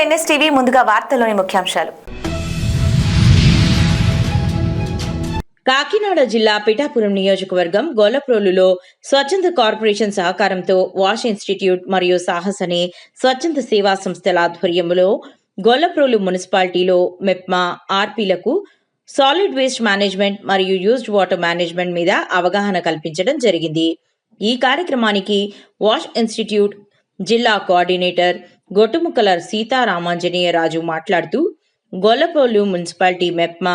NSTV ముందుగా వార్తల్లోని ముఖ్యాంశాలు. కాకినాడ జిల్లా పిఠాపురం నియోజకవర్గం గొల్లప్రోలులో స్వచ్ఛంద కార్పొరేషన్ సహకారంతో వాష్ ఇన్స్టిట్యూట్ మరియు సాహస్ అనే స్వచ్ఛంద సేవా సంస్థల ఆధ్వర్యంలో గొల్లప్రోలు మున్సిపాలిటీలో మెప్మా ఆర్పీలకు సాలిడ్ వేస్ట్ మేనేజ్మెంట్ మరియు యూజ్డ్ వాటర్ మేనేజ్మెంట్ మీద అవగాహన కల్పించడం జరిగింది. ఈ కార్యక్రమానికి వాష్ ఇన్స్టిట్యూట్ జిల్లా కోఆర్డినేటర్ గొట్టుముక్కల సీతారామాంజనేయరాజు మాట్లాడుతూ గొల్లప్రోలు మున్సిపాలిటీ మెప్మా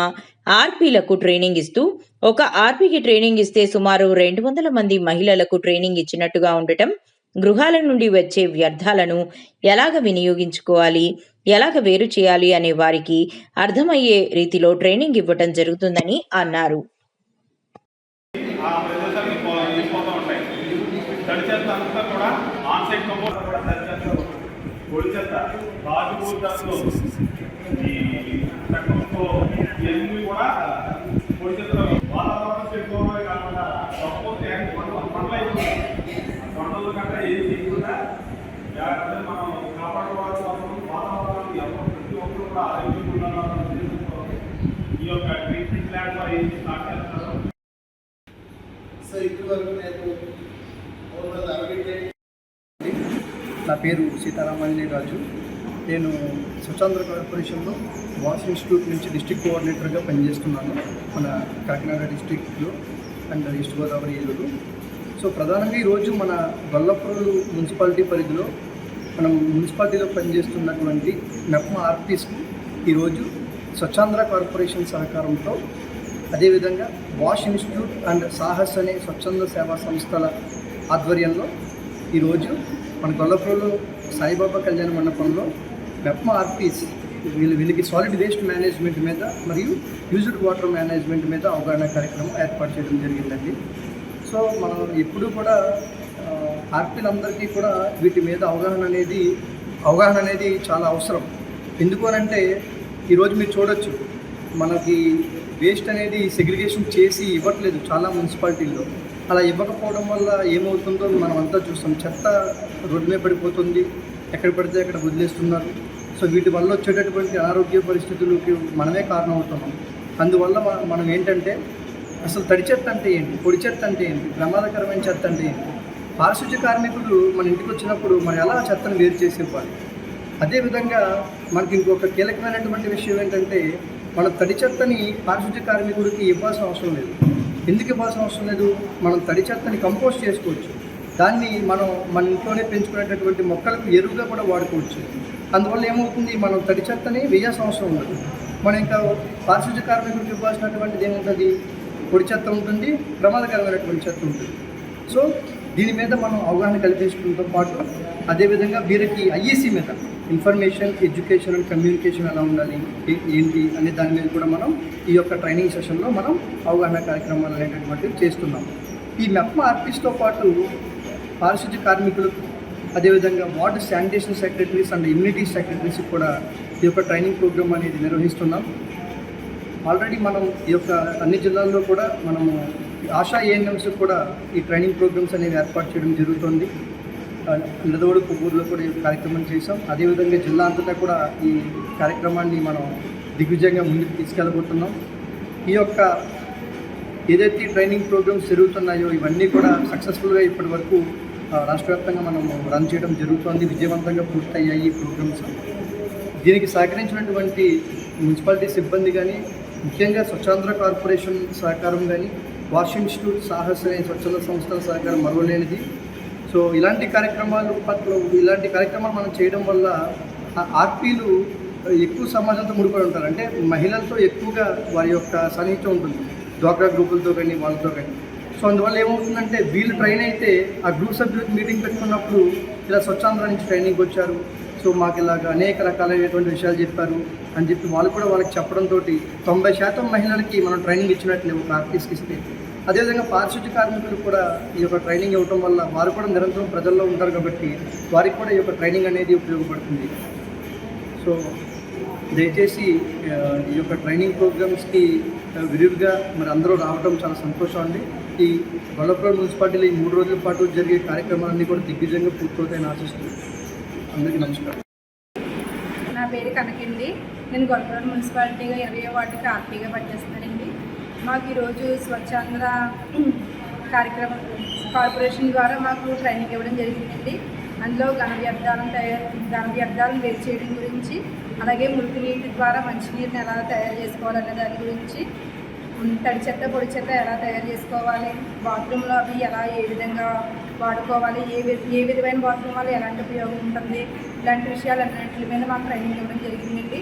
ఆర్పీలకు ట్రైనింగ్ ఇస్తూ ఒక ఆర్పీకి ట్రైనింగ్ ఇస్తే సుమారు 200 మంది మహిళలకు ట్రైనింగ్ ఇచ్చినట్టుగా ఉండటం, గృహాల నుండి వచ్చే వ్యర్థాలను ఎలాగ వినియోగించుకోవాలి, ఎలాగ వేరు చేయాలి అనే వారికి అర్థమయ్యే రీతిలో ట్రైనింగ్ ఇవ్వటం జరుగుతుందని అన్నారు. నా పేరు సీతారామాంజనేయరాజు. నేను స్వచ్ఛంద కార్పొరేషన్లో వాష్ ఇన్స్టిట్యూట్ నుంచి డిస్ట్రిక్ట్ కోఆర్డినేటర్గా పనిచేస్తున్నాను మన కాకినాడ డిస్ట్రిక్ట్లో and east Godavari Eluru. So ప్రధానంగా ఈరోజు మన గొల్లప్రోలు మున్సిపాలిటీ పరిధిలో మనం మున్సిపాలిటీలో పనిచేస్తున్నటువంటి మెప్మా ఆర్పీస్కు ఈరోజు స్వచ్ఛంద కార్పొరేషన్ సహకారంతో, అదేవిధంగా వాష్ ఇన్స్టిట్యూట్ అండ్ సాహస్ అనే స్వచ్ఛంద సేవా సంస్థల ఆధ్వర్యంలో ఈరోజు మన గొల్లప్రోలు సాయిబాబా కళ్యాణ మండపంలో మెప్మా ఆర్పీస్ వీళ్ళకి సాలిడ్ వేస్ట్ మేనేజ్మెంట్ మీద మరియు యూజ్డ్ వాటర్ మేనేజ్మెంట్ మీద అవగాహన కార్యక్రమం ఏర్పాటు చేయడం జరిగిందండి. సో మనం ఎప్పుడూ కూడా ఆర్పీలందరికీ కూడా వీటి మీద అవగాహన అనేది చాలా అవసరం. ఎందుకు అనంటే ఈరోజు మీరు చూడొచ్చు, మనకి వేస్ట్ అనేది సెగ్రిగేషన్ చేసి ఇవ్వట్లేదు చాలా మున్సిపాలిటీల్లో. అలా ఇవ్వకపోవడం వల్ల ఏమవుతుందో మనం అంతా చూస్తాం. చెత్త రోడ్డు మీద పడిపోతుంది, ఎక్కడ పడితే అక్కడ వదిలేస్తున్నారు. సో వీటి వల్ల వచ్చేటటువంటి అనారోగ్య పరిస్థితులకి మనమే కారణం అవుతున్నాం. అందువల్ల మనం ఏంటంటే అసలు తడి చెత్త అంటే ఏంటి, పొడి చెత్త అంటే ఏంటి, ప్రమాదకరమైన చెత్త అంటే ఏంటి, పారిశుద్ధ్య కార్మికులు మన ఇంటికి వచ్చినప్పుడు మనం ఎలా చెత్తను వేరు చేసి ఇవ్వాలి. అదేవిధంగా మనకి ఇంకొక కీలకమైనటువంటి విషయం ఏంటంటే, మన తడి చెత్తని పారిశుద్ధ్య కార్మికుడికి ఇవ్వాల్సిన అవసరం లేదు. ఎందుకు ఇవ్వాల్సిన అవసరం లేదు? మనం తడి చెత్తని కంపోస్ట్ చేసుకోవచ్చు. దాన్ని మనం మన ఇంట్లోనే పెంచుకునేటటువంటి మొక్కలకు ఎరువుగా కూడా వాడుకోవచ్చు. అందువల్ల ఏమవుతుంది, మనం తడి చెత్తని వేయాల్సిన అవసరం ఉండదు. మనం ఇంకా పారిశుద్ధ్య కార్మికుడికి ఇవ్వాల్సినటువంటిది ఏముంటుంది, పొడి చెత్త ఉంటుంది, ప్రమాదకరమైనటువంటి చెత్త ఉంటుంది. సో దీని మీద మనం అవగాహన కల్పించడంతో పాటు అదేవిధంగా వీరికి ఐఈసీ మీద ఇన్ఫర్మేషన్, ఎడ్యుకేషన్ అండ్ కమ్యూనికేషన్ ఎలా ఉండాలి, ఏంటి అనే దాని మీద కూడా మనం ఈ యొక్క ట్రైనింగ్ సెషన్లో మనం అవగాహన కార్యక్రమాలు అనేటటువంటివి చేస్తున్నాం. ఈ మెప్మా ఆర్పీస్తో పాటు పారిశుద్ధ్య కార్మికులకు, అదేవిధంగా ward sanitation secretaries and immunity secretaries కూడా ఈ యొక్క ట్రైనింగ్ ప్రోగ్రామ్ అనేది నిర్వహిస్తున్నాం. ఆల్రెడీ మనం ఈ యొక్క అన్ని జిల్లాల్లో కూడా మనము ఆశా ఏఎన్ఎంస్ కూడా ఈ ట్రైనింగ్ ప్రోగ్రామ్స్ అనేవి ఏర్పాటు చేయడం జరుగుతుంది. నిడదవోడు, కొవ్వూరులో కూడా ఈ కార్యక్రమం చేసాం. అదేవిధంగా జిల్లా అంతటా కూడా ఈ కార్యక్రమాన్ని మనం దిగ్విజయంగా ముందుకు తీసుకెళ్ళబోతున్నాం. ఈ యొక్క ఏదైతే ట్రైనింగ్ ప్రోగ్రామ్స్ జరుగుతున్నాయో ఇవన్నీ కూడా సక్సెస్ఫుల్గా ఇప్పటి వరకు రాష్ట్ర వ్యాప్తంగా మనం రన్ చేయడం జరుగుతుంది. విజయవంతంగా పూర్తయ్యాయి ఈ ప్రోగ్రామ్స్. దీనికి సహకరించినటువంటి మున్సిపాలిటీ సిబ్బంది కానీ, ముఖ్యంగా స్వచ్ఛంద కార్పొరేషన్ సహకారం కానీ, వాష్ ఇన్స్టిట్యూట్, సాహస్ అనే స్వచ్ఛంద సంస్థల సహకారం మరవలేనిది. సో ఇలాంటి కార్యక్రమాలు మనం చేయడం వల్ల ఆర్పీలు ఎక్కువ సమాజంతో ముడిపడి ఉంటారు. అంటే మహిళలతో ఎక్కువగా వారి యొక్క సాన్నిహిత్యం ఉంటుంది, డ్వాక్రా గ్రూపులతో కానీ వాళ్ళతో కానీ. సో అందువల్ల ఏమవుతుందంటే వీళ్ళు ట్రైన్ అయితే ఆ గ్రూప్ సభ్యులకు మీటింగ్ పెట్టుకున్నప్పుడు ఇలా స్వచ్ఛాంధ్ర నుంచి ట్రైనింగ్కి వచ్చారు, సో మాకు ఇలాగ అనేక రకాలైనటువంటి విషయాలు చెప్పారు అని చెప్పి వాళ్ళు కూడా వాళ్ళకి చెప్పడంతో 90% మహిళలకి మనం ట్రైనింగ్ ఇచ్చినట్లే ఒక ఆర్పీస్కి ఇస్తే. అదేవిధంగా పారిశుద్ధ్య కార్మికులు కూడా ఈ యొక్క ట్రైనింగ్ ఇవ్వడం వల్ల వారు కూడా నిరంతరం ప్రజల్లో ఉంటారు కాబట్టి వారికి కూడా ఈ యొక్క ట్రైనింగ్ అనేది ఉపయోగపడుతుంది. సో దయచేసి ఈ యొక్క ట్రైనింగ్ ప్రోగ్రామ్స్కి విరివిగా మరి అందరూ రావడం చాలా సంతోషం అండి. ఈ గొల్లప్రోలు మున్సిపాలిటీలో ఈ 3 రోజుల పాటు జరిగే కార్యక్రమాలన్నీ కూడా దిగ్విజయంగా పూర్తవుతాయని ఆశిస్తూ అందరికీ నమస్కారం. నా పేరు కనకండి. నేను గొల్లపూడి మున్సిపాలిటీగా 20వ వార్డుకి ఆర్పీగా పనిచేస్తున్నానండి. మాకు ఈరోజు స్వచ్ఛాంధ్ర కార్యక్రమం కార్పొరేషన్ ద్వారా మాకు ట్రైనింగ్ ఇవ్వడం జరిగిందండి. అందులో ఘన వ్యర్థాలను వేరు చేయడం గురించి, అలాగే మురికి నీటి ద్వారా మంచినీరుని ఎలా తయారు చేసుకోవాలనే దాని గురించి, తడి చెత్త పొడి చెత్త ఎలా తయారు చేసుకోవాలి, బాత్రూంలో అవి ఏ విధంగా వాడుకోవాలి, ఏ విధమైన బాత్రూమ్ వల్ల ఎలాంటి ఉపయోగం ఉంటుంది, ఇలాంటి విషయాలన్నింటి మీద మాకు ట్రైనింగ్ ఇవ్వడం జరిగిందండి.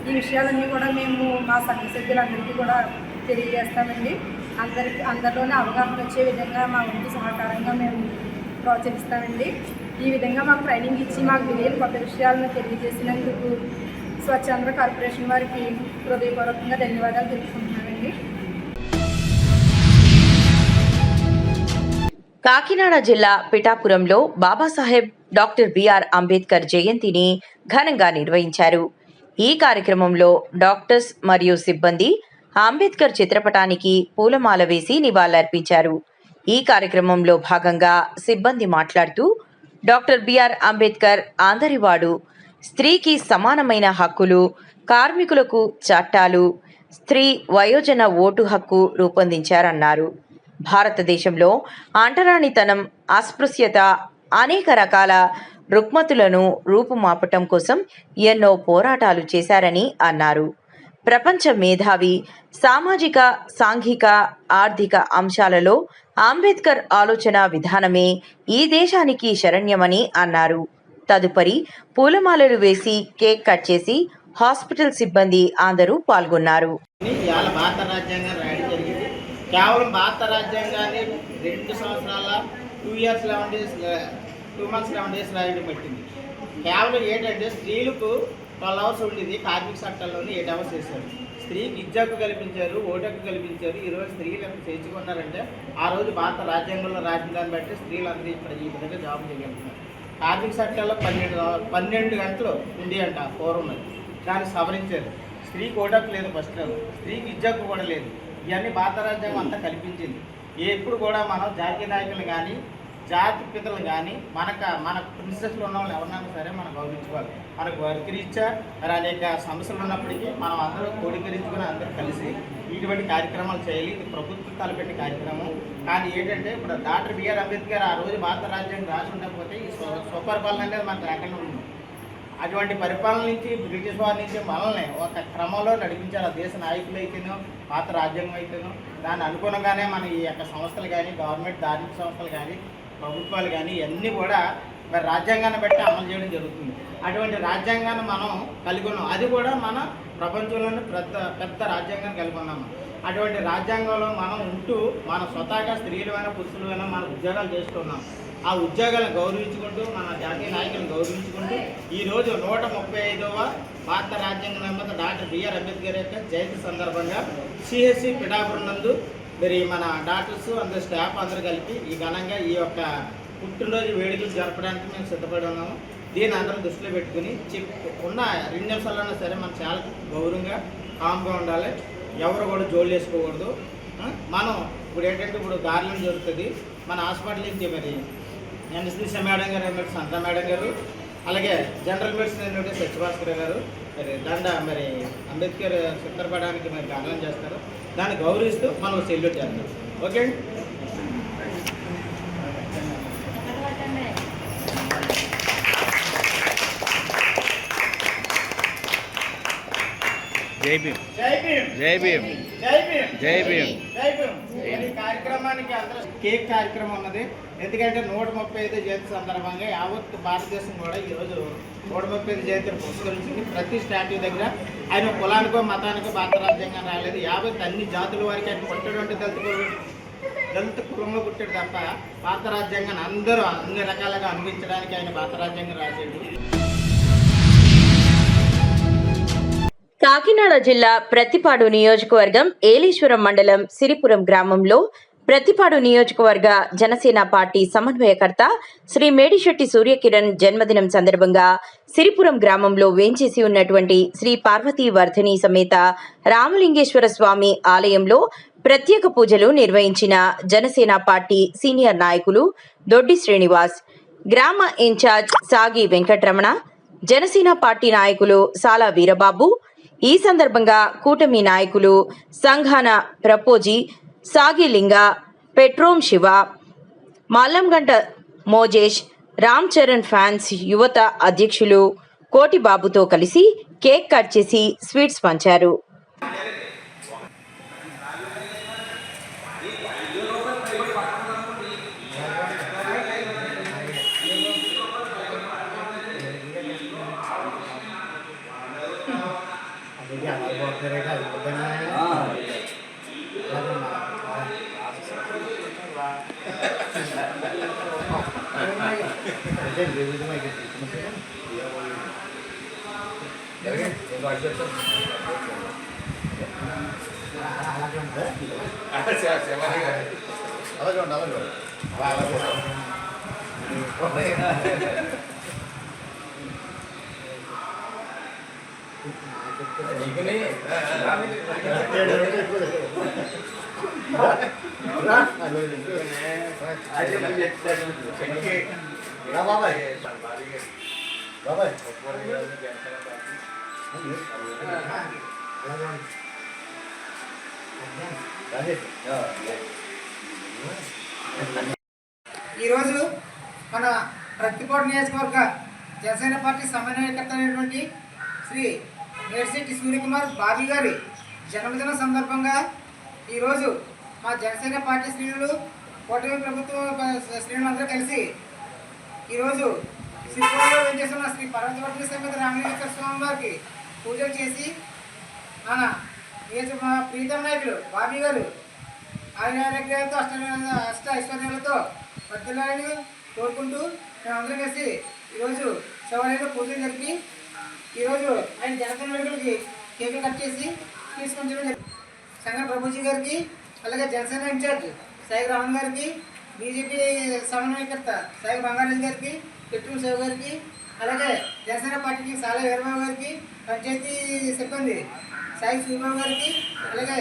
ఈ విషయాలన్నీ కూడా మేము మా సంఘ సభ్యులందరికీ కూడా తెలియజేస్తామండి. అందరిలోనే అవగాహన వచ్చే విధంగా మా వంతు సహకారంగా మేము ప్రోత్సహిస్తామండి. ఈ విధంగా మాకు ట్రైనింగ్ ఇచ్చి మాకు తెలియని కొత్త విషయాలను తెలియజేసినందుకు స్వచ్ఛాంధ్ర కార్పొరేషన్ వారికి హృదయపూర్వకంగా ధన్యవాదాలు తెలుపుకుంటున్నానండి. కాకినాడ జిల్లా పిఠాపురంలో బాబాసాహెబ్ డాక్టర్ బిఆర్ అంబేద్కర్ జయంతిని ఘనంగా నిర్వహించారు. ఈ కార్యక్రమంలో డాక్టర్స్ మరియు సిబ్బంది అంబేద్కర్ చిత్రపటానికి పూలమాల వేసి నివాళులర్పించారు. ఈ కార్యక్రమంలో భాగంగా సిబ్బంది మాట్లాడుతూ, డాక్టర్ బిఆర్ అంబేద్కర్ అందరివాడు, స్త్రీకి సమానమైన హక్కులు, కార్మికులకు చట్టాలు, స్త్రీ వయోజన ఓటు హక్కు రూపొందించారన్నారు. భారతదేశంలో అంటరానితనం, అస్పృశ్యత, అనేక రకాల రుగ్మతులను రూపుమాపటం కోసం ఎన్నో పోరాటాలు చేశారని అన్నారు. ప్రపంచ మేధావి, సామాజిక, సాంఘిక, ఆర్థిక అంశాలలో అంబేద్కర్ ఆలోచన విధానమే ఈ దేశానికి శరణ్యమని అన్నారు. తదుపరి పూలమాలలు వేసి కేక్ కట్ చేసి హాస్పిటల్ సిబ్బంది అందరూ పాల్గొన్నారు. కేవలం భారత రాజ్యాంగాన్ని 2 సంవత్సరాల 2 years 11 days 2 months 11 days రాయడం పెట్టింది. కేవలం ఏంటంటే స్త్రీలకు 12 hours ఉండేది, కార్మిక చట్టాల్లోనే 8 hours చేశారు. స్త్రీకి విద్యకు కల్పించారు, ఓటుకు కల్పించారు. ఈరోజు స్త్రీలు ఎంత చేర్చుకున్నారంటే ఆ రోజు భారత రాజ్యాంగంలో రాసిన దాన్ని బట్టి స్త్రీలందరూ ఇప్పుడు ఈ విధంగా జాబ్ చేయగలుగుతున్నారు. కార్మిక చట్టాల్లో 12 గంటలు ఉండి అంట పూర్వం, దాన్ని సవరించారు. స్త్రీకి ఓటకు లేదు, ఫస్ట్ స్త్రీకి విద్యకు కూడా లేదు. ఇవన్నీ భారత రాజ్యాంగం అంతా కల్పించింది. ఎప్పుడు కూడా మనం జాతీయ నాయకులు కానీ జాతి పితలు కానీ మన ప్రిన్సెస్లు ఉన్న వాళ్ళు ఎవరినైనా సరే మనం గౌరవించుకోవాలి. మనకు వర్కరీత్యా మరి అనేక సమస్యలు ఉన్నప్పటికీ మనం అందరూ కోడీకరించుకొని అందరూ కలిసి ఇటువంటి కార్యక్రమాలు చేయాలి. ఇది ప్రభుత్వం తలపెట్టే కార్యక్రమం. కానీ ఏంటంటే ఇప్పుడు డాక్టర్ బిఆర్ అంబేద్కర్ ఆ రోజు భారత రాజ్యాంగం రాసి ఉండకపోతే ఈ స్వపరిపాలన అనేది మనకు లేకుండా ఉంది. అటువంటి పరిపాలన నుంచి బ్రిటిష్ వారి నుంచి మనల్ని ఒక క్రమంలో నడిపించారు. ఆ దేశ నాయకులు అయితేనో భారత రాజ్యాంగం అయితేనో దాన్ని అనుగుణంగానే మన ఈ యొక్క సంస్థలు కానీ, గవర్నమెంట్ ధార్మిక సంస్థలు కానీ, ప్రభుత్వాలు కానీ ఇవన్నీ కూడా మరి రాజ్యాంగాన్ని బట్టి అమలు చేయడం జరుగుతుంది. అటువంటి రాజ్యాంగాన్ని మనం కలిగి ఉన్నాం. అది కూడా మన ప్రపంచంలోనే పెద్ద రాజ్యాంగాన్ని కలిగి ఉన్నాము. అటువంటి రాజ్యాంగంలో మనం ఉంటూ మన స్వతహాగా స్త్రీలైనా పురుషులైనా మన ఉద్యోగాలు చేస్తున్నాం. ఆ ఉద్యోగాలను గౌరవించుకుంటూ మన జాతీయ నాయకులను గౌరవించుకుంటూ ఈరోజు 135వ భారత రాజ్యాంగ నిర్మాత డాక్టర్ బిఆర్ అంబేద్కర్ యొక్క జయంతి సందర్భంగా సిహెచ్సి పిఠాపురం నందు మరి మన డాక్టర్స్ అందరు స్టాఫ్ అందరూ కలిపి ఈ ఘనంగా ఈ యొక్క పుట్టినరోజు వేడుకలు జరపడానికి మేము సిద్ధపడి ఉన్నాము. దీన్ని అందరూ దృష్టిలో పెట్టుకుని ఉన్న 2 నిమిషాలైనా సరే మనం చాలా గౌరవంగా కామ్గా ఉండాలి. ఎవరు కూడా జోలు చేసుకోకూడదు. మనం ఇప్పుడు ఏంటంటే ఇప్పుడు దారుణం జరుగుతుంది. మన హాస్పిటల్ నుంచి మరి ఎన్ఎస్పీసీ మేడం గారు ఎమ్మెల్యే సంత మేడం గారు, అలాగే జనరల్ మెడిసిన్ ఎమ్మెల్యే సత్యభాస్కర్ గారు మరి అంబేద్కర్ చిత్రపటానికి మరి గానం చేస్తారు. దాన్ని గౌరవిస్తూ మనం సెల్యూట్ చేస్తాం. ఓకే అండి. జై భీమ్, జై భీమ్, జై భీమ్, జై భీమ్, జై భీమ్, జై భీమ్. ఈ కార్యక్రమానికి అందరూ కేక్ కార్యక్రమం ఉన్నది. ఎందుకంటే 135 జయంతి సందర్భంగా యావత్ భారతదేశం కూడా ఈరోజు 135 జయంతిని పురస్కరించింది. ప్రతి స్టాట్యూ దగ్గర ఆయన కులానికో మతానికో భారత రాజ్యాంగం రాలేదు. యావత్ అన్ని జాతుల వారికి ఆయన పుట్టినటువంటి దళిత కులంలో పుట్టాడు తప్ప భారత రాజ్యాంగాన్ని అందరూ అన్ని రకాలుగా అనుభవించడానికి ఆయన భారత రాజ్యాంగం రాశాడు. కాకినాడ జిల్లా ప్రత్తిపాడు నియోజకవర్గం ఏలీశ్వరం మండలం సిరిపురం గ్రామంలో ప్రత్తిపాడు నియోజకవర్గ జనసేన పార్టీ సమన్వయకర్త శ్రీ మేడిశెట్టి సూర్యకిరణ్ జన్మదినం సందర్భంగా సిరిపురం గ్రామంలో వేంచేసి ఉన్నటువంటి శ్రీ పార్వతీ వర్ధిని సమేత రామలింగేశ్వర స్వామి ఆలయంలో ప్రత్యేక పూజలు నిర్వహించిన జనసేన పార్టీ సీనియర్ నాయకులు దొడ్డి శ్రీనివాస్, గ్రామ ఇన్ఛార్జ్ సాగి వెంకటరమణ, జనసేన పార్టీ నాయకులు సాలా వీరబాబు, ఈ సందర్భంగా కూటమి నాయకులు సంఘాన ప్రపోజీ, సాగిలింగ, పెట్రోం శివ, మల్లంగంట మోజేష్, రామ్ చరణ్ ఫ్యాన్స్ యువత అధ్యక్షులు కోటిబాబుతో కలిసి కేక్ కట్ చేసి స్వీట్స్ పంచారు. ఈరోజు మన ప్రతిపాడు నియోజకవర్గ జనసేన పార్టీ సమన్వయకర్త అయినటువంటి శ్రీ మేడిశెట్టి సూర్యకుమార్ బాబీ గారి జన్మదిన సందర్భంగా ఈరోజు మా జనసేన పార్టీ శ్రేణులు, కూటమి ప్రభుత్వం శ్రేణులందరూ కలిసి ఈరోజు శ్రీపురంలో వెంచేస్తున్న శ్రీ పర్వతవర్తి సమేత రామలింగేశ్వర స్వామి వారికి పూజలు చేసి మన మా ప్రీతం నాయకులు బాబీ గారు ఆరోగ్యాలతో అష్ట ఐశ్వర్యాలతో వర్ధిల్లాలని కోరుకుంటూ మేమందరం కలిసి ఈరోజు శివాలయంలో పూజలు జరిపి ఈరోజు ఆయన జనసేన నాయకులకి కేకులు కట్ చేసి తీసుకొని సంఘ ప్రభుజీ గారికి, అలాగే జనసేన ఇన్ఛార్జ్ సాయి రామన్ గారికి, బీజేపీ సమన్వయకర్త సాయి బంగారాజు గారికి, పెట్రోల్ శివ గారికి, అలాగే జనసేన పార్టీకి సాలా వీరబాబు గారికి, పంచాయతీ సిబ్బంది సాయి సూర్యబాబు గారికి, అలాగే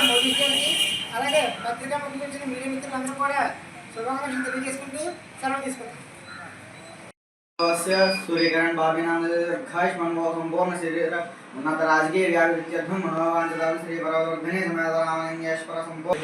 మోదీ గారికి, అలాగే పత్రికా ముఖ్యమంత్రి మీడియా మిత్రులందరూ కూడా శుభాకాంక్షలు తెలియజేసుకుంటూ సెలవు తీసుకుంటాం. सूर्यकिरण भाविनाश मनमोह संपूर्ण शरीर उन्नत राजकीय व्यावृत्यर्थम मनोवांचतां श्री परवर्धने समेतरामलिंगेश्वर संपूर्ण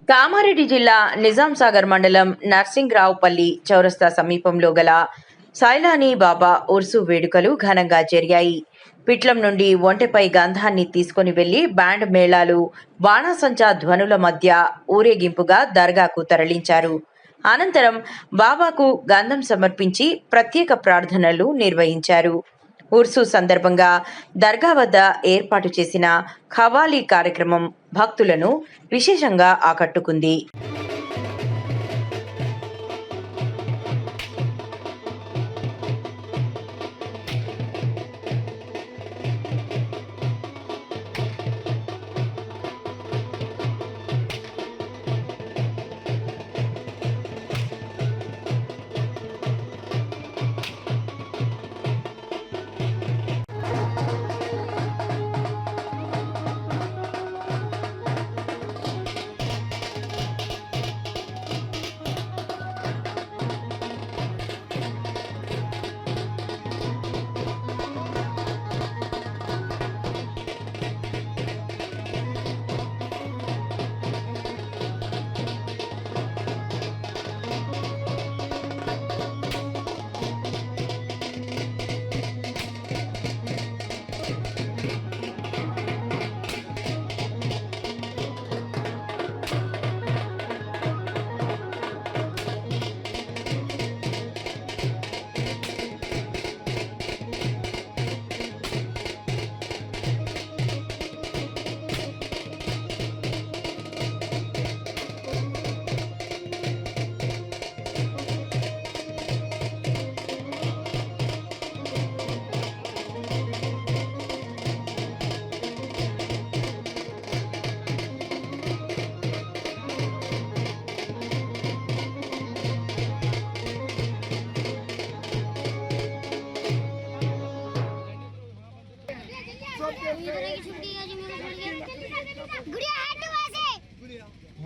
కామారెడ్డి జిల్లా నిజాం సాగర్ మండలం నర్సింగ్రావుపల్లి చౌరస్తా సమీపంలో గల సైలానీ బాబా ఉర్సు వేడుకలు ఘనంగా జరిగాయి. పిట్లం నుండి ఒంటెపై గంధాన్ని తీసుకుని వెళ్లి బ్యాండ్ మేళాలు, బాణాసంచా ధ్వనుల మధ్య ఊరేగింపుగా దర్గాకు తరలించారు. అనంతరం బాబాకు గంధం సమర్పించి ప్రత్యేక ప్రార్థనలు నిర్వహించారు. ఉర్సు సందర్భంగా దర్గా వద్ద ఏర్పాటు చేసిన ఖవాలీ కార్యక్రమం భక్తులను విశేషంగా ఆకట్టుకుంది.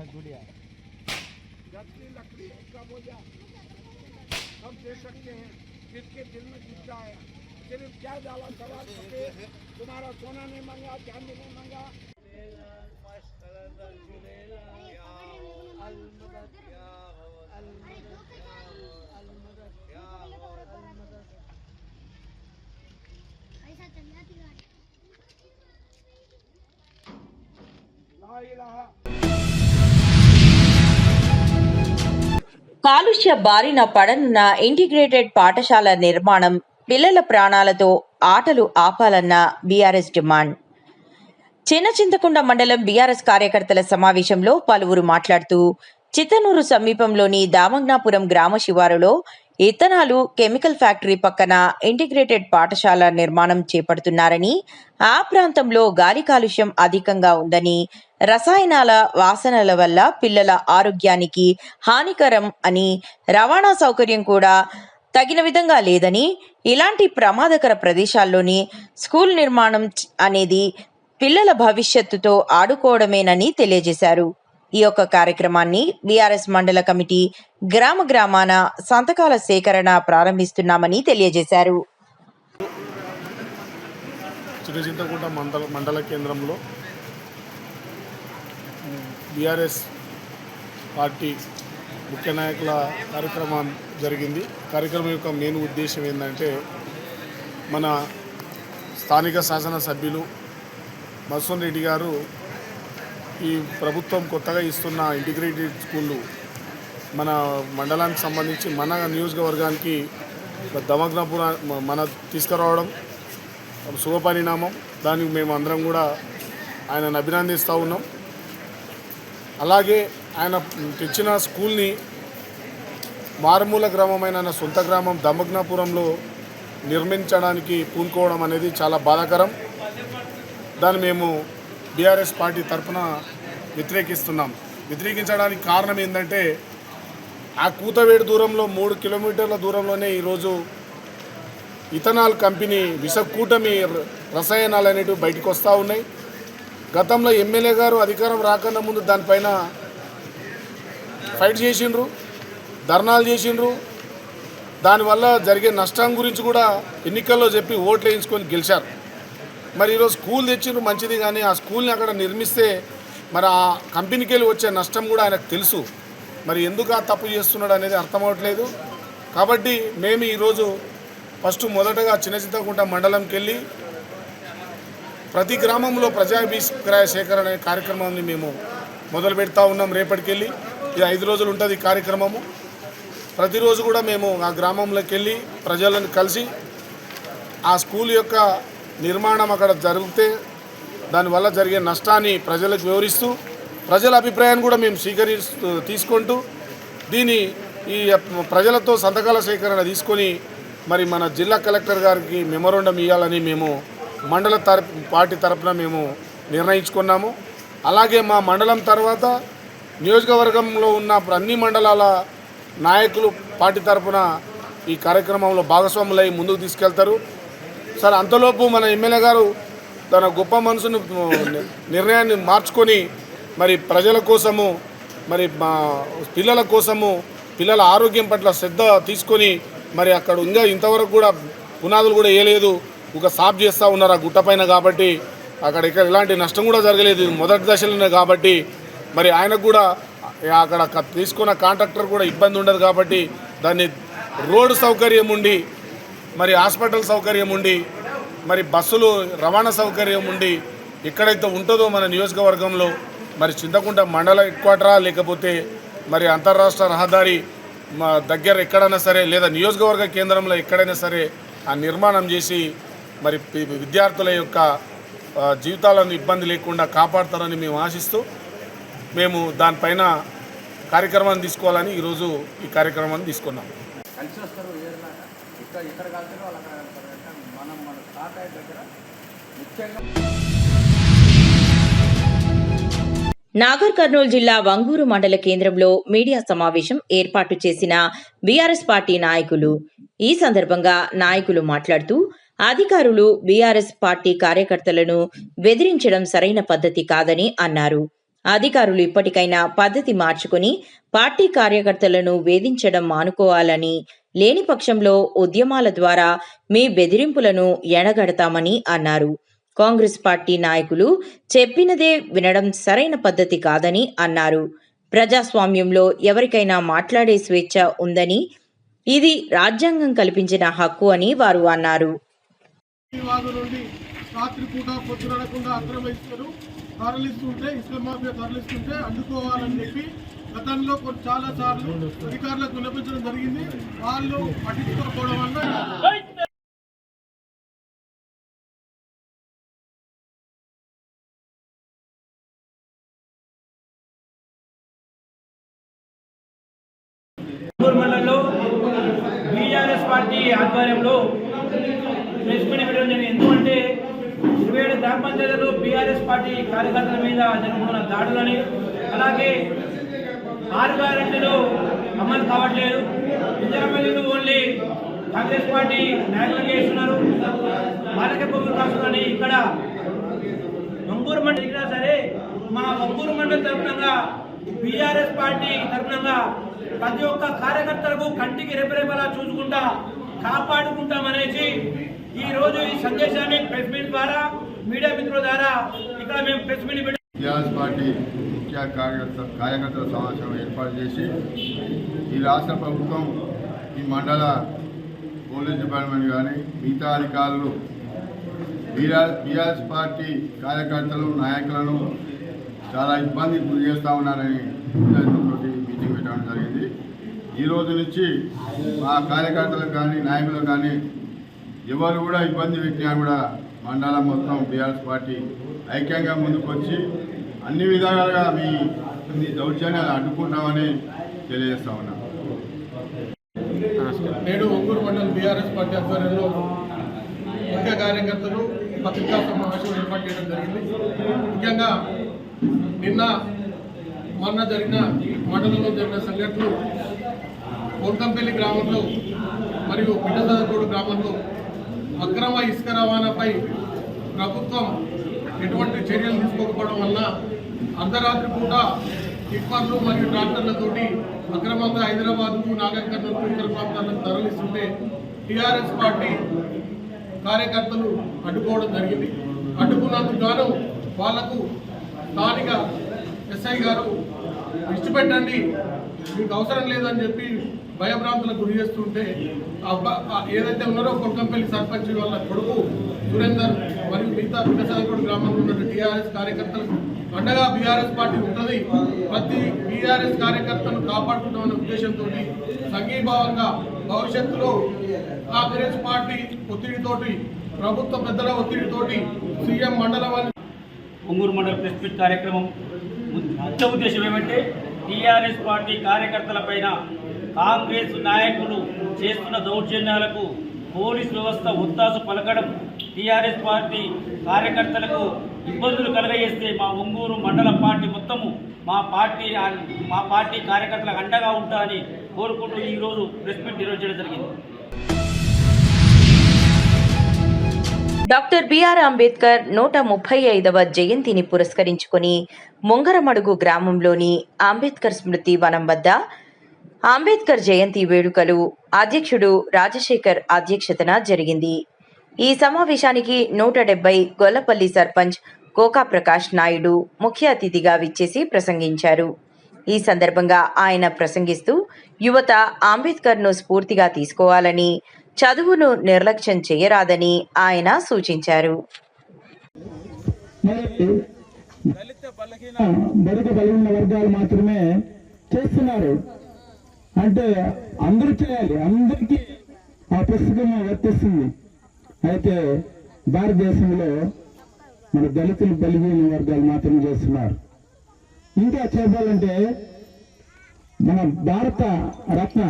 गत्ती लकड़ी कब हो जाए हम दे सकते हैं जिसके दिल में जितना है सिर्फ क्या डाला सवाल तुम्हारा सोना नहीं मांगा चांदी नहीं मांगा ला इलाहा కాలుష్య బారిన పడనున్న ఇంటిగ్రేటెడ్ పాఠశాల నిర్మాణం, పిల్లల ప్రాణాలతో ఆటలు ఆపాలన్న బీఆర్ఎస్ డిమాండ్. చిన్నచింతకుంట మండలం బీఆర్ఎస్ కార్యకర్తల సమావేశంలో పలువురు మాట్లాడుతూ చిత్తనూరు సమీపంలోని దామగ్నాపురం గ్రామ శివారులో ఇథనాలు కెమికల్ ఫ్యాక్టరీ పక్కన ఇంటిగ్రేటెడ్ పాఠశాల నిర్మాణం చేపడుతున్నారని, ఆ ప్రాంతంలో గాలి కాలుష్యం అధికంగా ఉందని, రసాయనాల వాసనల వల్ల పిల్లల ఆరోగ్యానికి హానికరం అని, రవాణా సౌకర్యం కూడా తగిన విధంగా లేదని, ఇలాంటి ప్రమాదకర ప్రదేశాల్లోని స్కూల్ నిర్మాణం అనేది పిల్లల భవిష్యత్తుతో ఆడుకోవడమేనని తెలియజేశారు. ఈ యొక్క కార్యక్రమాన్ని బీఆర్ఎస్ మండల కమిటీ గ్రామ గ్రామాన సంతకాల సేకరణ ప్రారంభిస్తున్నామని తెలియజేశారు. చిన్నచింతకుంట మండల కేంద్రంలో బీఆర్ఎస్ పార్టీ ముఖ్య నాయకుల కార్యక్రమం జరిగింది. కార్యక్రమం యొక్క మెయిన్ ఉద్దేశం ఏంటంటే, మన స్థానిక శాసనసభ్యులు మధుసూదన్ రెడ్డి గారు ఈ ప్రభుత్వం కొత్తగా ఇస్తున్న ఇంటిగ్రేటెడ్ స్కూళ్ళు మన మండలానికి సంబంధించి మన నియోజకవర్గానికి దమగ్నాపుర మన తీసుకురావడం శుభపరిణామం. దానికి మేము అందరం కూడా ఆయనను అభినందిస్తూ ఉన్నాం. అలాగే ఆయన తెచ్చిన స్కూల్ని మారుమూల గ్రామమైన సొంత గ్రామం దమగ్నాపురంలో నిర్మించడానికి పూనుకోవడం అనేది చాలా బాధాకరం. దాన్ని మేము బీఆర్ఎస్ పార్టీ తరఫున వ్యతిరేకించడానికి కారణం ఏంటంటే, ఆ కూతవేడు దూరంలో 3 కిలోమీటర్ల దూరంలోనే ఈరోజు ఇథనాల్ కంపెనీ విషకూటమి రసాయనాలు అనేటివి బయటకు వస్తూ ఉన్నాయి. గతంలో ఎమ్మెల్యే గారు అధికారం రాకన్నా ముందు దానిపైన ఫైట్ చేసిండ్రు, ధర్నాలు చేసిండ్రు. దానివల్ల జరిగే నష్టం గురించి కూడా ఎన్నికల్లో చెప్పి ఓట్లు వేయించుకొని గెలిచారు. మరి ఈరోజు స్కూల్ తెచ్చిండ్రు మంచిది, కానీ ఆ స్కూల్ని అక్కడ నిర్మిస్తే మరి ఆ కంపెనీకి వెళ్ళి వచ్చే నష్టం కూడా ఆయనకు తెలుసు. మరి ఎందుకు ఆ తప్పు చేస్తున్నాడు అనేది అర్థమవట్లేదు. కాబట్టి మేము ఈరోజు మొదటగా చిన్నచింతకుంట మండలంకి వెళ్ళి ప్రతి గ్రామంలో ప్రజాభిప్రాయ సేకరణ అనే కార్యక్రమాన్ని మేము మొదలు పెడతా ఉన్నాం. రేపటికెళ్ళి ఇది 5 రోజులు ఉంటుంది ఈ కార్యక్రమము. ప్రతిరోజు కూడా మేము ఆ గ్రామంలోకి వెళ్ళి ప్రజలను కలిసి ఆ స్కూల్ యొక్క నిర్మాణం అక్కడ జరిగితే దానివల్ల జరిగే నష్టాన్ని ప్రజలకు వివరిస్తూ, ప్రజల అభిప్రాయాన్ని కూడా మేము తీసుకుంటూ దీని ఈ ప్రజలతో సంతకాల సేకరణ తీసుకొని మరి మన జిల్లా కలెక్టర్ గారికి మెమోరాండం ఇవ్వాలని మేము మండల పార్టీ తరఫున మేము నిర్ణయించుకున్నాము. అలాగే మా మండలం తర్వాత నియోజకవర్గంలో ఉన్న అన్ని మండలాల నాయకులు పార్టీ తరఫున ఈ కార్యక్రమంలో భాగస్వాములై ముందుకు తీసుకెళ్తారు. సార్, అంతలోపు మన ఎమ్మెల్యే గారు తన గొప్ప మనసును నిర్ణయాన్ని మార్చుకొని మరి ప్రజల కోసము, మరి మా పిల్లల కోసము, పిల్లల ఆరోగ్యం పట్ల శ్రద్ధ తీసుకొని మరి అక్కడ ఇంకా ఇంతవరకు కూడా పునాదులు కూడా వేయలేదు, ఒక సాఫ్ చేస్తూ ఉన్నారు ఆ గుట్టపైన. కాబట్టి అక్కడ ఇక్కడ ఎలాంటి నష్టం కూడా జరగలేదు, మొదటి దశలోనే. కాబట్టి మరి ఆయనకు కూడా అక్కడ తీసుకున్న కాంట్రాక్టర్ కూడా ఇబ్బంది ఉండదు. కాబట్టి దాన్ని రోడ్డు సౌకర్యం ఉండి, మరి హాస్పిటల్ సౌకర్యం ఉండి, మరి బస్సులు రవాణా సౌకర్యం ఉండి ఎక్కడైతే ఉంటుందో మన నియోజకవర్గంలో, మరి చింతకుంట మండల హెడ్ క్వార్టరా లేకపోతే మరి అంతర్రాష్ట్ర రహదారి మా దగ్గర ఎక్కడైనా సరే, లేదా నియోజకవర్గ కేంద్రంలో ఎక్కడైనా సరే ఆ నిర్మాణం చేసి మరి విద్యార్థుల యొక్క జీవితాలను ఇబ్బంది లేకుండా కాపాడతారని మేము ఆశిస్తూ మేము దానిపైన కార్యక్రమాన్ని తీసుకోవాలని ఈరోజు ఈ కార్యక్రమాన్ని తీసుకున్నాం. కలిసి వస్తారు ఇక్కడ కలిసి వాళ్ళు అక్కడ వెళ్తారు. మనం మన స్టార్ట్ అయ్యే దగ్గర ముఖ్యంగా నాగర్ కర్నూలు జిల్లా వంగూరు మండల కేంద్రంలో మీడియా సమావేశం ఏర్పాటు చేసిన బీఆర్ఎస్ పార్టీ నాయకులు. ఈ సందర్భంగా నాయకులు మాట్లాడుతూ, అధికారులు బీఆర్ఎస్ పార్టీ కార్యకర్తలను బెదిరించడం సరైన పద్ధతి కాదని అన్నారు. అధికారులు ఇప్పటికైనా పద్ధతి మార్చుకుని పార్టీ కార్యకర్తలను వేధించడం మానుకోవాలని, లేని పక్షంలో ఉద్యమాల ద్వారా మీ బెదిరింపులను ఎడగడతామని అన్నారు. కాంగ్రెస్ పార్టీ నాయకులు చెప్పినదే వినడం సరైన పద్ధతి కాదని అన్నారు. ప్రజాస్వామ్యంలో ఎవరికైనా మాట్లాడే స్వేచ్ఛ ఉందని, ఇది రాజ్యాంగం కల్పించిన హక్కు అని వారు అన్నారు. రాత్రిపూట పొద్దునడకుండా అక్రమ ఇసుకలు తరలిస్తుంటే, ఇసుక మాఫియా తరలిస్తుంటే అడ్డుకోవాలని చెప్పి గతంలో చాలా సార్లు అధికారులకు విన్నపించడం జరిగింది. వాళ్ళు పట్టించుకోకపోవడం వల్ల మండలంలో బీఆర్ఎస్ పార్టీ ఆధ్వర్యంలో ప్రెస్ మీట్ పెట్టడం జరిగింది. ఎందుకంటే 27 గ్రామ పంచాయతీలు బీఆర్ఎస్ పార్టీ కార్యకర్తల మీద జరుగుతున్న దాడులని, అలాగే 6 గ్యారెంటీలు అమలు కావట్లేదు, ఇంజనీర్లు ఓన్లీ కాంగ్రెస్ పార్టీ నాయకులు చేస్తున్నారు, వాళ్ళకే పొగులు కాస్తుందని ఇక్కడ వంగూరు మండలి జరిగినా సరే మా వంగూరు మండలి తరఫునంగా బీఆర్ఎస్ పార్టీ తరఫునంగా ప్రతి ఒక్క కార్యకర్తలకు కంటికి రెపరెపలా చూసుకుంటా కాపాడుకుంటామనేసి ఈరోజు ఈ సందేశాన్ని ప్రెస్ మీట్ ద్వారా, మీడియా మిత్రుల ద్వారా ఇక్కడ మేము ప్రెస్ మీట్ బీఆర్ఎస్ పార్టీ ముఖ్య కార్యకర్తల సమావేశం ఏర్పాటు చేసి ఈ రాష్ట్ర ప్రభుత్వం ఈ మండల పోలీస్ డిపార్ట్మెంట్ కానీ మిగతా అధికారులు బీఆర్ఎస్ పార్టీ కార్యకర్తలు నాయకులను చాలా ఇబ్బంది గురి చేస్తూ ఉన్నారని మీటింగ్ పెట్టడం జరిగింది. ఈ రోజు నుంచి మా కార్యకర్తలకు కానీ నాయకులకు కానీ ఎవరు కూడా ఇబ్బంది పెట్టినా కూడా మండలం మొత్తం బీఆర్ఎస్ పార్టీ ఐక్యంగా ముందుకు వచ్చి అన్ని విధాలుగా మీ దౌర్జన్యాలు అడ్డుకుంటామని తెలియజేస్తా ఉన్నాం. నేడు ఒంగూరు మండలం బీఆర్ఎస్ పార్టీ ఆధ్వర్యంలో ముఖ్య కార్యకర్తలు పత్రికా సమావేశం ఏర్పాటు చేయడం జరిగింది. ముఖ్యంగా మొన్న జరిగిన మండలంలో జరిగిన సంఘటనలు కోల్కంపల్లి గ్రామంలో మరియు పిట్టసదకోడు గ్రామంలో అక్రమ ఇసుక రవాణాపై ప్రభుత్వం ఎటువంటి చర్యలు తీసుకోకపోవడం వల్ల అర్ధరాత్రి పూట టిప్పర్లు మరియు ట్రాక్టర్లతోటి అక్రమంగా హైదరాబాద్కు, నాగర్ కర్నూలు, ఇతర ప్రాంతాలకు తరలిస్తుంటే టీఆర్ఎస్ పార్టీ కార్యకర్తలు అడ్డుకోవడం జరిగింది. అడ్డుకున్నందుకు గాను వాళ్లకు స్థానిక ఎస్ఐ గారు విడిచిపెట్టండి, మీకు అవసరం లేదని చెప్పి భయభ్రాంతులకు గురి చేస్తుంటే ఏదైతే ఉన్నారో కొట్టంపల్లి సర్పంచ్ వాళ్ళ కొడుకు సురేందర్ మరియు మిగతా పిట్టసదకోడు గ్రామంలో ఉన్న టీఆర్ఎస్ కార్యకర్తలకు అండగా బీఆర్ఎస్ పార్టీ ఉంటుంది, ప్రతి బీఆర్ఎస్ కార్యకర్తను కాపాడుకుంటామనే ఉద్దేశంతో సంఘీభావంగా భవిష్యత్తులో కాంగ్రెస్ పార్టీ ఒత్తిడితోటి, ప్రభుత్వ పెద్దల ఒత్తిడితోటి సీఎం మండలం ఒంగూరు మండల ప్రెస్ మీట్ కార్యక్రమం ముఖ్య ఉద్దేశం ఏమంటే టీఆర్ఎస్ పార్టీ కార్యకర్తల పైన కాంగ్రెస్ నాయకులు చేస్తున్న దౌర్జన్యాలకు పోలీస్ వ్యవస్థ ఒత్తాసు పలకడం, టీఆర్ఎస్ పార్టీ కార్యకర్తలకు ఇబ్బందులు కలగజేస్తే మా ఒంగూరు మండల పార్టీ మొత్తము మా పార్టీ కార్యకర్తలకు అండగా ఉంటారని కోరుకుంటూ ఈరోజు ప్రెస్ మీట్ నిర్వహించడం జరిగింది. డాక్టర్ బిఆర్ అంబేద్కర్ 135వ జయంతిని పురస్కరించుకుని ముంగరమడుగు గ్రామంలోని అంబేద్కర్ స్మృతి వనం వద్ద అంబేద్కర్ జయంతి వేడుకలు అధ్యక్షుడు రాజశేఖర్ అధ్యక్షతన జరిగింది. ఈ సమావేశానికి 170 గొల్లపల్లి సర్పంచ్ కోకా ప్రకాష్ నాయుడు ముఖ్య అతిథిగా విచ్చేసి ప్రసంగించారు. ఈ సందర్భంగా ఆయన ప్రసంగిస్తూ యువత అంబేద్కర్ను స్ఫూర్తిగా తీసుకోవాలని, చదువును నిర్లక్ష్యం చేయరాదని ఆయన సూచించారు. బడుగు బలహీన వర్గాలు మాత్రమే చేస్తున్నారు అంటే అందరూ చేయాలి, అందరికీ ఆ పుస్తకం వర్తిస్తుంది. అయితే భారతదేశంలో మన దళితులు బలహీన వర్గాలు మాత్రమే చేస్తున్నారు. ఇంకా చెప్పాలంటే మన భారత రత్న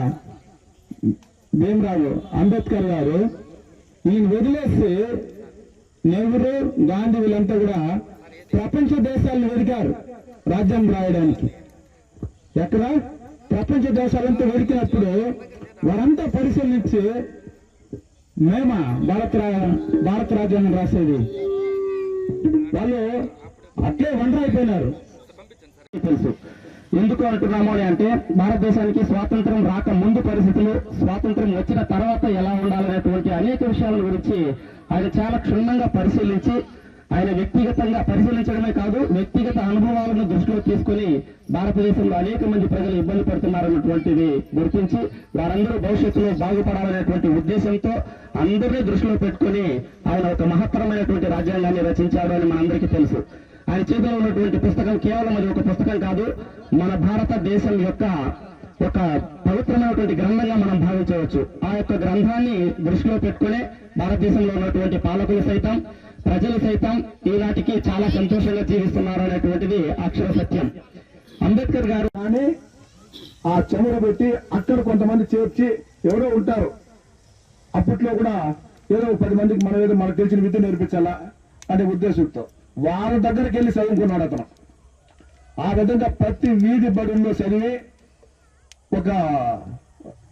భీమరావు అంబేద్కర్ గారు ఈయన వదిలేసి నెహ్రూ, గాంధీ వీళ్ళంతా కూడా ప్రపంచ దేశాలను వెదికారు రాజ్యాంగం రాయడానికి. ఎక్కడ ప్రపంచ దేశాలంతా వెదికినప్పుడు వారంతా పరిశీలించి మేమా భారత రాజ్యాంగం రాసేది, వాళ్ళు అట్లే వండర్ అయిపోయినారు. తెలుసు. ఎందుకు అంటున్నాము అని అంటే భారతదేశానికి స్వాతంత్రం రాక ముందు పరిస్థితులు, స్వాతంత్రం వచ్చిన తర్వాత ఎలా ఉండాలనేటువంటి అనేక విషయాల గురించి ఆయన చాలా క్షుణ్ణంగా పరిశీలించి, ఆయన వ్యక్తిగతంగా పరిశీలించడమే కాదు వ్యక్తిగత అనుభవాలను దృష్టిలో తీసుకుని భారతదేశంలో అనేక మంది ప్రజలు ఇబ్బంది పడుతున్నారన్నటువంటిది గుర్తించి వారందరూ భవిష్యత్తులో బాగుపడాలనేటువంటి ఉద్దేశంతో అందరినీ దృష్టిలో పెట్టుకుని ఆయన ఒక మహత్తరమైనటువంటి రాజ్యాంగాన్ని రచించాడు అని మనందరికీ తెలుసు. ఆయన చేతిలో ఉన్నటువంటి పుస్తకం కేవలం అది ఒక పుస్తకం కాదు, మన భారతదేశం యొక్క ఒక పవిత్రమైనటువంటి గ్రంథంగా మనం భావించవచ్చు. ఆ యొక్క గ్రంథాన్ని దృష్టిలో పెట్టుకునే భారతదేశంలో ఉన్నటువంటి పాలకులు సైతం, ప్రజలు సైతం ఈనాటికి చాలా సంతోషంగా జీవిస్తున్నారు అనేటువంటిది అక్షర సత్యం. అంబేద్కర్ గారు కానీ ఆ చెమరు పెట్టి అక్కడ కొంతమంది చేర్చి ఎవరో ఉంటారు. అప్పట్లో కూడా ఏదో 10 మందికి మనం ఏదో మనకు తెలిసిన విద్య నేర్పించాలా అనే ఉద్దేశంతో వాళ్ళ దగ్గరికి వెళ్ళి చదువుకున్నాడు అతను. ఆ విధంగా ప్రతి వీధి బడుల్లో చదివి ఒక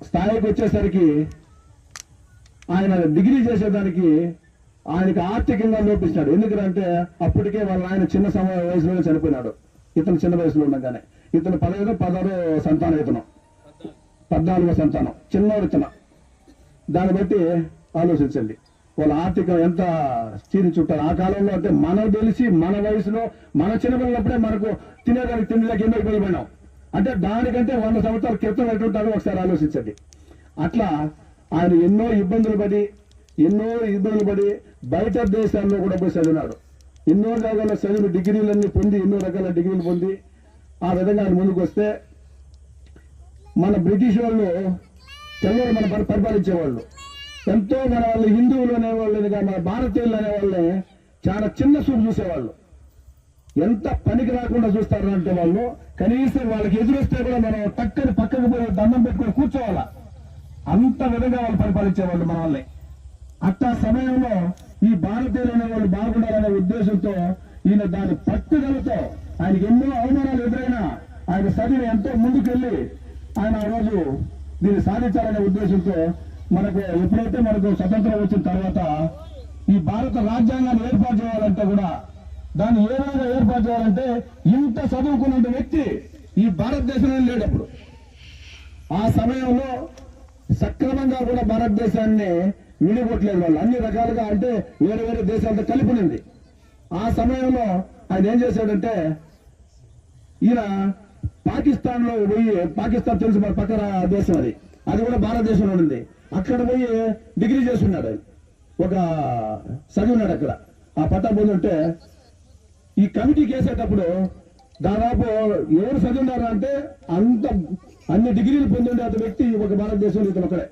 స్థాయికి వచ్చేసరికి ఆయన డిగ్రీ చేసేదానికి ఆయనకి ఆర్థికంగా లోపిస్తాడు. ఎందుకంటే అప్పటికే వాళ్ళ ఆయన చిన్న వయసులోనే చనిపోయినాడు. ఇతను చిన్న వయసులో ఉండగానే ఇతను 16 సంతానం, ఇతను 14వ సంతానం, చిన్నవాడు ఇతను. దాన్ని బట్టి ఆలోచించండి వాళ్ళ ఆర్థికం ఎంత క్షీణించుంటారు. ఆ కాలంలో అంటే మనకు తెలిసి మన వయసులో మన చిన్నపిల్లప్పుడే మనకు తినేదానికి తిండిలోకి ఎన్నో ఇబ్బంది పడినాం. అంటే దానికంటే 100 సంవత్సరాల క్రితం ఎటుంటారో ఒకసారి ఆలోచించండి. అట్లా ఆయన ఎన్నో ఇబ్బందులు పడి బయట దేశాల్లో కూడా పోయి చదివినాడు. ఎన్నో రకాల చదివి డిగ్రీలన్నీ పొంది, ఎన్నో రకాల డిగ్రీలు పొంది ఆ విధంగా ఆయన ముందుకు వస్తే మన బ్రిటిష్ వాళ్ళు తెల్లవారు మన పరిపాలించేవాళ్ళు ఎంతో మన వాళ్ళు హిందువులు అనేవాళ్ళనిగా మన భారతీయులు అనేవాళ్ళని చాలా చిన్న చూపు చూసేవాళ్ళు. ఎంత పనికి రాకుండా చూస్తారు అంటే వాళ్ళు కనీసం వాళ్ళకి ఎదురొస్తే కూడా మనం టక్కని పక్కకు పోయి దండం పెట్టుకొని కూర్చోవాలా, అంత విధంగా వాళ్ళు పరిపాలించేవాళ్ళు మన వాళ్ళని. అట్టా సమయంలో ఈ భారతీయులు అనే వాళ్ళు బాగుండాలనే ఉద్దేశంతో ఈయన దాని పట్టుదలతో ఆయనకి ఎన్నో అవమానాలు ఎదురైనా ఆయన చదివి ఎంతో ముందుకెళ్లి ఆయన ఆ రోజు దీన్ని సాధించాలనే ఉద్దేశంతో మనకు ఎప్పుడైతే మనకు స్వతంత్రం వచ్చిన తర్వాత ఈ భారత రాజ్యాంగాన్ని ఏర్పాటు చేయాలంటే కూడా దాన్ని ఏ విధంగా ఏర్పాటు చేయాలంటే ఇంత చదువుకున్న వ్యక్తి ఈ భారతదేశంలో లేడప్పుడు. ఆ సమయంలో సక్రమంగా కూడా భారతదేశాన్ని విడిగొట్టలేదు వాళ్ళు, అన్ని రకాలుగా అంటే వేరే వేరే దేశాలతో కలిపినింది. ఆ సమయంలో ఆయన ఏం చేశాడంటే ఈయన పాకిస్తాన్ లో పోయి, పాకిస్తాన్ తెలుసు మన పక్కన దేశం, అది కూడా భారతదేశంలో ఉంది. అక్కడ పోయి డిగ్రీ చేస్తున్నాడు. ఆయన ఒక చదివినాడు అక్కడ. ఆ పట్టా పొందుంటే ఈ కమిటీకి వేసేటప్పుడు దాదాపు ఎవరు చదివినారు అంటే అన్ని డిగ్రీలు పొందిండే అతని వ్యక్తి ఒక భారతదేశంలో ఇతను ఒకడే.